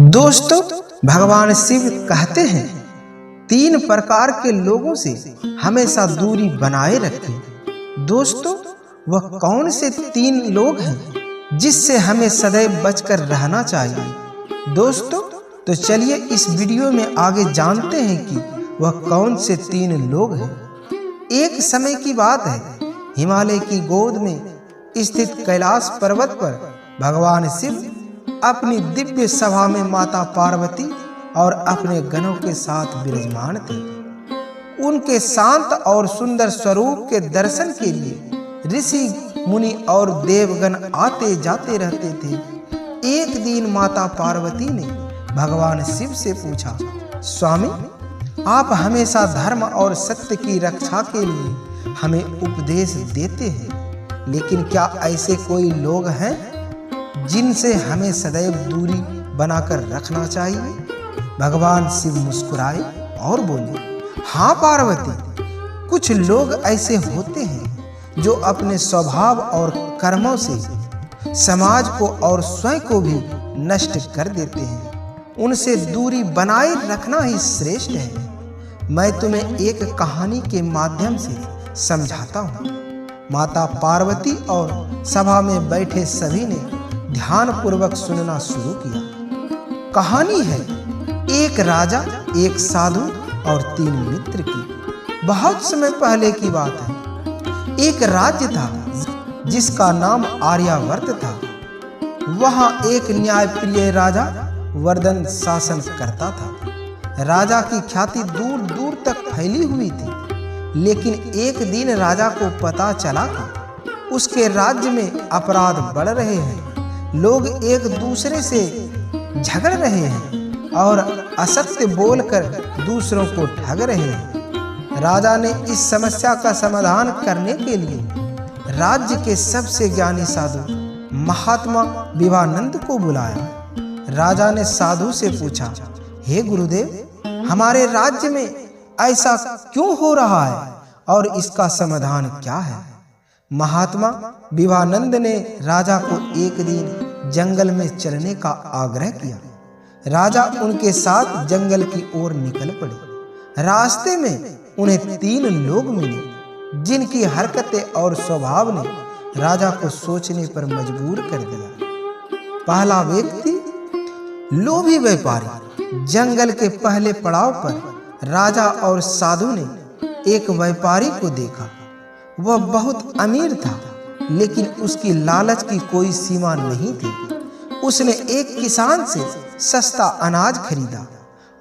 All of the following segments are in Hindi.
दोस्तों, भगवान शिव कहते हैं, 3 प्रकार के लोगों से हमेशा दूरी बनाए रखें। दोस्तों, वह कौन से 3 लोग हैं जिससे हमें सदैव बचकर रहना चाहिए? दोस्तों, तो चलिए इस वीडियो में आगे जानते हैं कि वह कौन से 3 लोग हैं। एक समय की बात है, हिमालय की गोद में स्थित कैलाश पर्वत पर भगवान शिव अपनी दिव्य सभा में माता पार्वती और अपने गणों के साथ विराजमान थे। उनके शांत और सुंदर स्वरूप के दर्शन के लिए ऋषि मुनि और देवगण आते जाते रहते थे। एक दिन माता पार्वती ने भगवान शिव से पूछा, स्वामी, आप हमेशा धर्म और सत्य की रक्षा के लिए हमें उपदेश देते हैं, लेकिन क्या ऐसे कोई लोग हैं जिनसे हमें सदैव दूरी बनाकर रखना चाहिए? भगवान शिव मुस्कुराए और बोले, हाँ पार्वती, कुछ लोग ऐसे होते हैं जो अपने स्वभाव और कर्मों से समाज को और स्वयं को भी नष्ट कर देते हैं। उनसे दूरी बनाए रखना ही श्रेष्ठ है। मैं तुम्हें एक कहानी के माध्यम से समझाता हूँ। माता पार्वती और सभा में बैठे सभी ने ध्यान पूर्वक सुनना शुरू किया। कहानी है एक राजा, एक साधु और 3 मित्र की। बहुत समय पहले की बात है। एक राज्य था जिसका नाम आर्यावर्त था। वहां एक न्यायप्रिय राजा वर्दन शासन करता था। राजा की ख्याति दूर दूर तक फैली हुई थी, लेकिन एक दिन राजा को पता चला कि उसके राज्य में अपराध बढ़ रहे हैं। लोग एक दूसरे से झगड़ रहे हैं और असत्य बोलकर दूसरों को ठग रहे हैं। राजा ने इस समस्या का समाधान करने के लिए राज्य के सबसे ज्ञानी साधु महात्मा विवानंद को बुलाया। राजा ने साधु से पूछा, हे गुरुदेव, हमारे राज्य में ऐसा क्यों हो रहा है और इसका समाधान क्या है? महात्मा विवानंद ने राजा को एक दिन जंगल में चलने का आग्रह किया। राजा उनके साथ जंगल की ओर निकल पड़े। रास्ते में उन्हें 3 लोग मिले जिनकी हरकतें और स्वभाव ने राजा को सोचने पर मजबूर कर दिया। पहला व्यक्ति लोभी व्यापारी। जंगल के पहले पड़ाव पर राजा और साधु ने एक व्यापारी को देखा। वह बहुत अमीर था, लेकिन उसकी लालच की कोई सीमा नहीं थी। उसने एक किसान से सस्ता अनाज खरीदा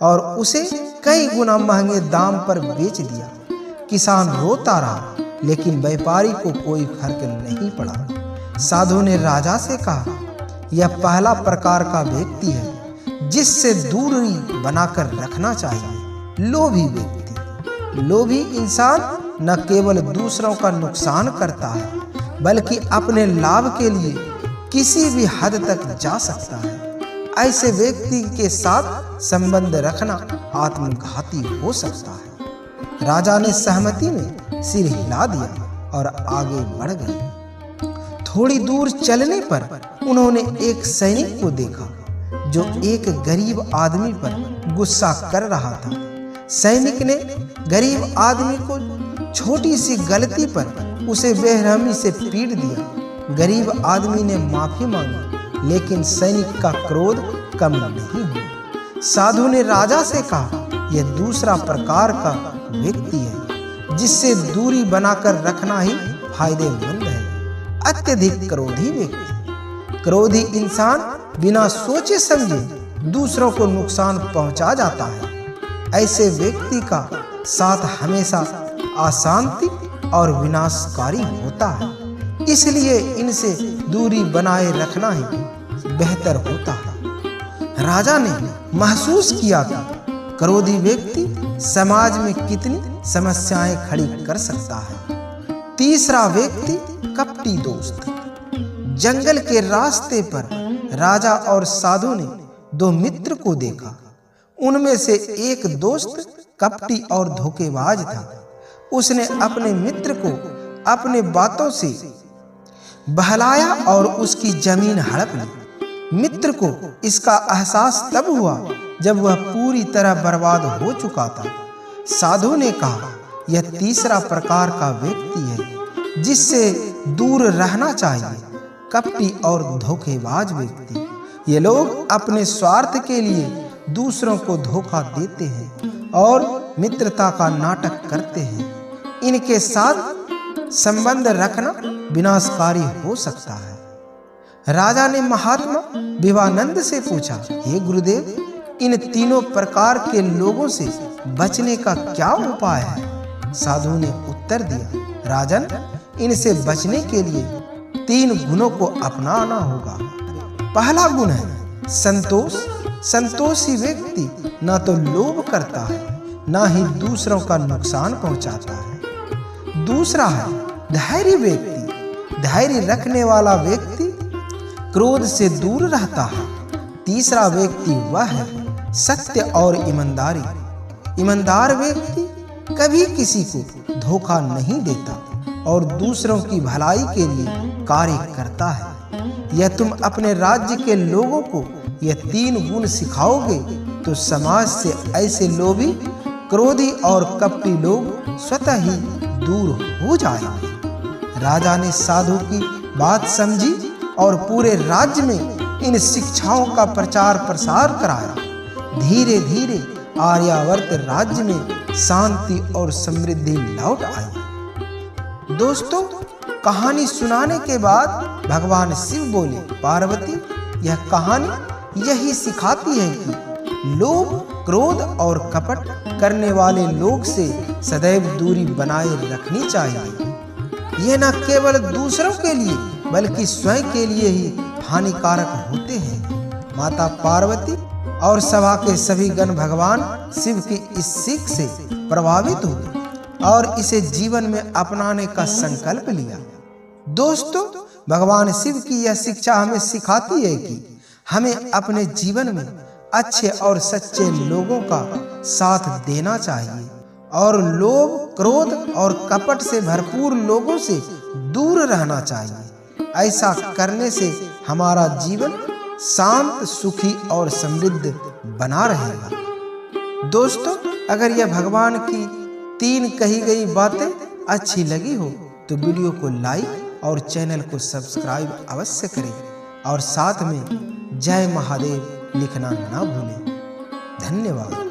और उसे कई गुना महंगे दाम पर बेच दिया। किसान रोता रहा, लेकिन व्यापारी को कोई फर्क नहीं पड़ा। साधु ने राजा से कहा, यह पहला प्रकार का व्यक्ति है जिससे दूरी बनाकर रखना चाहिए, लोभी व्यक्ति। लोभी इंसान न केवल दूसरों का नुकसान करता है, बल्कि अपने लाभ के लिए किसी भी हद तक जा सकता है। ऐसे व्यक्ति के साथ संबंध रखना आत्मघाती हो सकता है। राजा ने सहमति में सिर हिला दिया और आगे बढ़ गए। थोड़ी दूर चलने पर उन्होंने एक सैनिक को देखा जो एक गरीब आदमी पर गुस्सा कर रहा था। सैनिक ने गरीब आदमी को छोटी सी गलती पर उसे बेरहमी से पीट दिया। गरीब आदमी ने माफी मांगी, लेकिन सैनिक का क्रोध कम नहीं हुआ। साधु ने राजा से कहा, यह दूसरा प्रकार का व्यक्ति है जिससे दूरी बनाकर रखना ही फायदेमंद है, अत्यधिक क्रोधी व्यक्ति। क्रोधी इंसान बिना सोचे समझे दूसरों को नुकसान पहुंचा जाता है। ऐसे व्यक्ति का साथ हमेशा अशांति और विनाशकारी होता है, इसलिए इनसे दूरी बनाए रखना ही बेहतर होता है। राजा ने महसूस किया कि क्रोधी व्यक्ति समाज में कितनी समस्याएं खड़ी कर सकता है। तीसरा व्यक्ति कपटी दोस्त। जंगल के रास्ते पर राजा और साधु ने 2 मित्र को देखा। उनमें से एक दोस्त कपटी और धोखेबाज था। उसने अपने मित्र को अपने बातों से बहलाया और उसकी जमीन हड़प ली। मित्र को इसका एहसास तब हुआ जब वह पूरी तरह बर्बाद हो चुका था। साधु ने कहा, यह तीसरा प्रकार का व्यक्ति है जिससे दूर रहना चाहिए, कपटी और धोखेबाज व्यक्ति। ये लोग अपने स्वार्थ के लिए दूसरों को धोखा देते हैं और मित्रता का नाटक करते हैं। इनके साथ संबंध रखना विनाशकारी हो सकता है। राजा ने महात्मा विवेकानंद से पूछा, हे गुरुदेव, इन तीनों प्रकार के लोगों से बचने का क्या उपाय है? साधु ने उत्तर दिया, राजन, इनसे बचने के लिए 3 गुणों को अपनाना होगा। पहला गुण है संतोष। संतोषी व्यक्ति ना तो लोभ करता है, ना ही दूसरों का नुकसान पहुंचाता है। दूसरा है धैर्य व्यक्ति। धैर्य रखने वाला व्यक्ति क्रोध से दूर रहता है। तीसरा व्यक्ति वह है सत्य और ईमानदारी। ईमानदार व्यक्ति कभी किसी को धोखा नहीं देता और दूसरों की भलाई के लिए कार्य करता है। यह तुम अपने राज्य के लोगों को यह 3 गुण सिखाओगे तो समाज से ऐसे लोभी, क्रोधी और कपटी लोग स्वतः ही दूर हो जाएंगे। राजा ने साधु की बात समझी और पूरे राज्य में इन शिक्षाओं का प्रचार प्रसार कराया। धीरे धीरे आर्यावर्त राज्य में शांति और समृद्धि लौट आई। दोस्तों, कहानी सुनाने के बाद भगवान शिव बोले, पार्वती, यह कहानी यही सिखाती है कि लोभ, क्रोध और कपट करने वाले लोग से सदैव दूरी बनाए रखनी चाहिए। ये न केवल दूसरों के लिए बल्कि स्वयं के लिए ही हानिकारक होते हैं। माता पार्वती और सभा के सभी गण भगवान शिव की इस सीख से प्रभावित हुए और इसे जीवन में अपनाने का संकल्प लिया। दोस्तों, भगवान शिव की यह शिक्षा हमें सिखाती है कि हमें अपने जीवन में अच्छे और सच्चे लोगों का साथ देना चाहिए और लोभ, क्रोध और कपट से भरपूर लोगों से दूर रहना चाहिए। ऐसा करने से हमारा जीवन शांत, सुखी और समृद्ध बना रहेगा। दोस्तों, अगर यह भगवान की 3 कही गई बातें अच्छी लगी हो तो वीडियो को लाइक और चैनल को सब्सक्राइब अवश्य करें और साथ में जय महादेव लिखना ना भूलें। धन्यवाद।